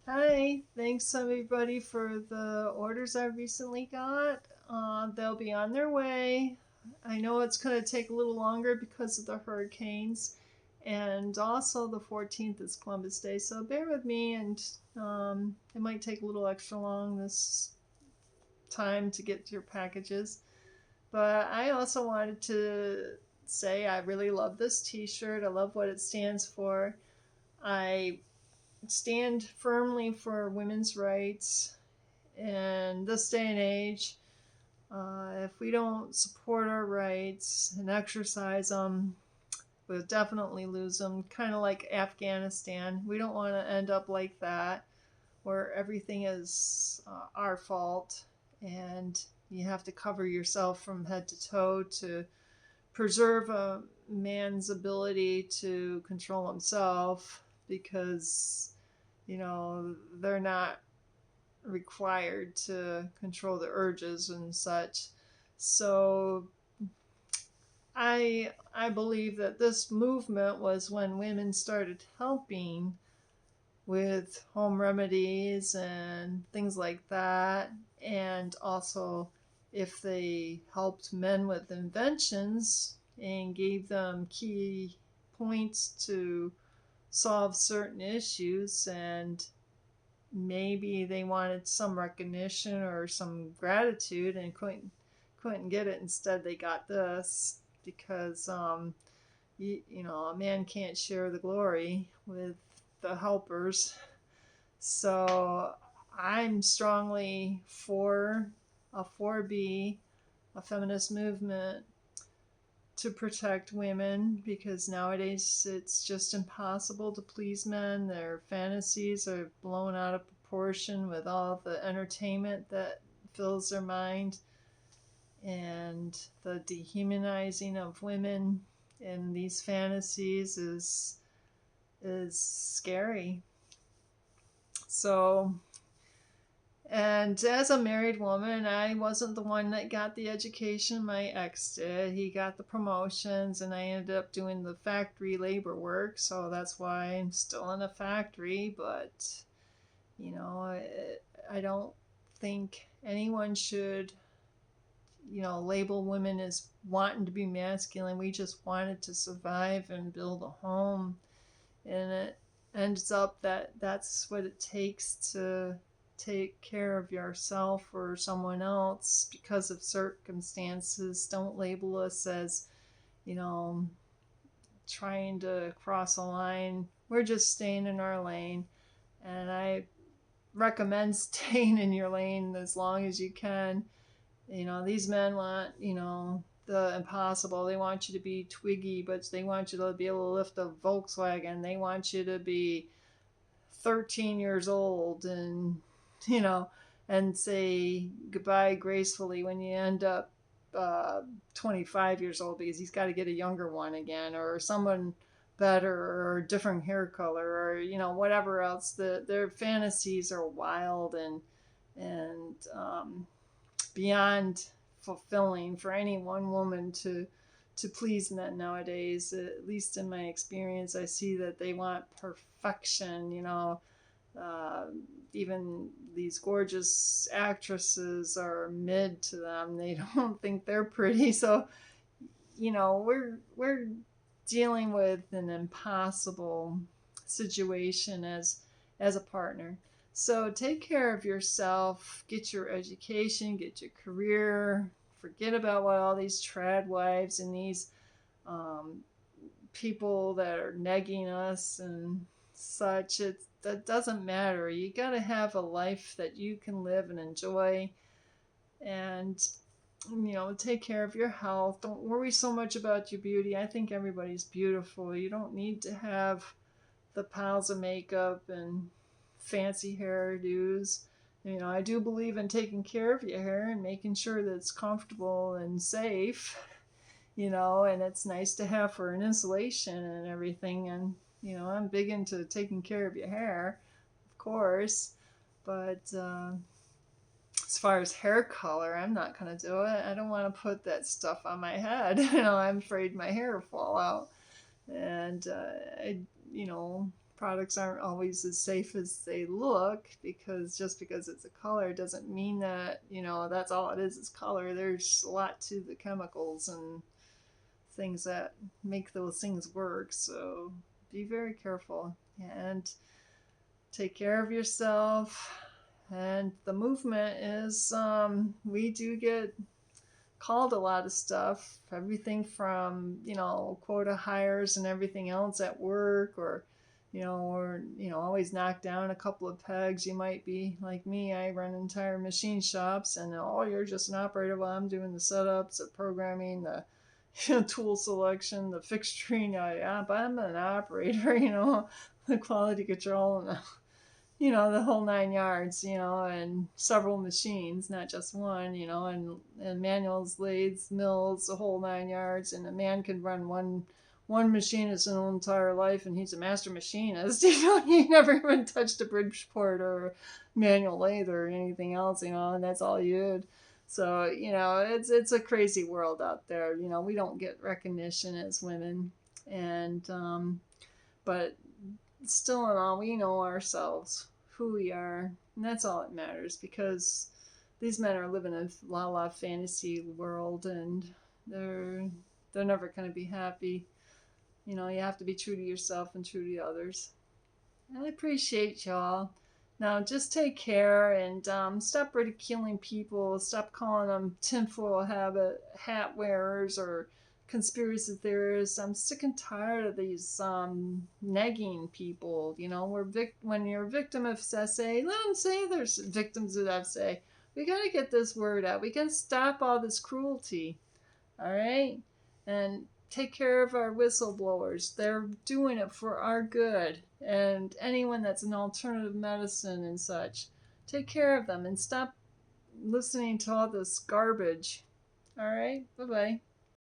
Hi, thanks everybody for the orders I recently got. They'll be on their way. I know it's going to take a little longer because of the hurricanes, and also the 14th is Columbus Day, so bear with me, and it might take a little extra long this time to get your packages. But I also wanted to say I really love this t shirt, I love what it stands for. I stand firmly for women's rights in this day and age. If we don't support our rights and exercise them, we'll definitely lose them. Kind of like Afghanistan. We don't want to end up like that, where everything is our fault and you have to cover yourself from head to toe to preserve a man's ability to control himself because they're not required to control the urges and such. So I believe that this movement was when women started helping with home remedies and things like that, and also if they helped men with inventions and gave them key points to solve certain issues, and maybe they wanted some recognition or some gratitude and couldn't get it. Instead, they got this because a man can't share the glory with the helpers. So I'm strongly for a 4B, a feminist movement to protect women because nowadays it's just impossible to please men. Their fantasies are blown out of proportion with all the entertainment that fills their mind, and the dehumanizing of women in these fantasies is scary. So, and as a married woman, I wasn't the one that got the education. My ex did. He got the promotions, and I ended up doing the factory labor work. So that's why I'm still in a factory. But, I don't think anyone should, label women as wanting to be masculine. We just wanted to survive and build a home. And it ends up that that's what it takes to take care of yourself or someone else because of circumstances. Don't label us as, you know, trying to cross a line. We're just staying in our lane. And I recommend staying in your lane as long as you can. These men want, the impossible. They want you to be twiggy, but they want you to be able to lift a Volkswagen. They want you to be 13 years old and, you know, and say goodbye gracefully when you end up 25 years old because he's got to get a younger one again or someone better or a different hair color or, whatever else. Their fantasies are wild and beyond fulfilling for any one woman to please men nowadays. At least in my experience, I see that they want perfection. Uh, Even these gorgeous actresses are mid to them. They don't think they're pretty. So we're dealing with an impossible situation as a partner. So take care of yourself, get your education, get your career, forget about what all these trad wives and these um, people that are negging us and such. That doesn't matter. You got to have a life that you can live and enjoy, and take care of your health. Don't worry so much about your beauty. I think everybody's beautiful. You don't need to have the piles of makeup and fancy hairdos. I do believe in taking care of your hair and making sure that it's comfortable and safe, and it's nice to have for an insulation and everything. And, I'm big into taking care of your hair, of course. But as far as hair color, I'm not going to do it. I don't want to put that stuff on my head. I'm afraid my hair will fall out. And, I products aren't always as safe as they look, because just because it's a color doesn't mean that, that's all it is color. There's a lot to the chemicals and things that make those things work. So be very careful and take care of yourself. And the movement is, we do get called a lot of stuff, everything from, quota hires and everything else at work, or, always knock down a couple of pegs. You might be like me, I run entire machine shops, and oh, you're just an operator. Well, I'm doing the setups, the programming, the tool selection, the fixturing. Yeah, but I'm an operator, the quality control and the whole 9 yards, and several machines, not just one, and manuals, lathes, mills, the whole 9 yards. And a man can run one machine his whole entire life, and he's a master machinist. He never even touched a Bridgeport or manual lathe or anything else, and that's all he did. So, it's a crazy world out there. We don't get recognition as women, and but still in all, we know ourselves, who we are, and that's all that matters, because these men are living in a la fantasy world, and they're never going to be happy. You have to be true to yourself and true to others. I appreciate y'all. Now, just take care, and stop ridiculing people. Stop calling them tinfoil hat wearers or conspiracy theorists. I'm sick and tired of these negging people. When you're a victim of SA, let them say there's victims of SA. We got to get this word out. We got to stop all this cruelty. All right? And take care of our whistleblowers. They're doing it for our good. And anyone that's an alternative medicine and such, take care of them and stop listening to all this garbage. All right? Bye-bye.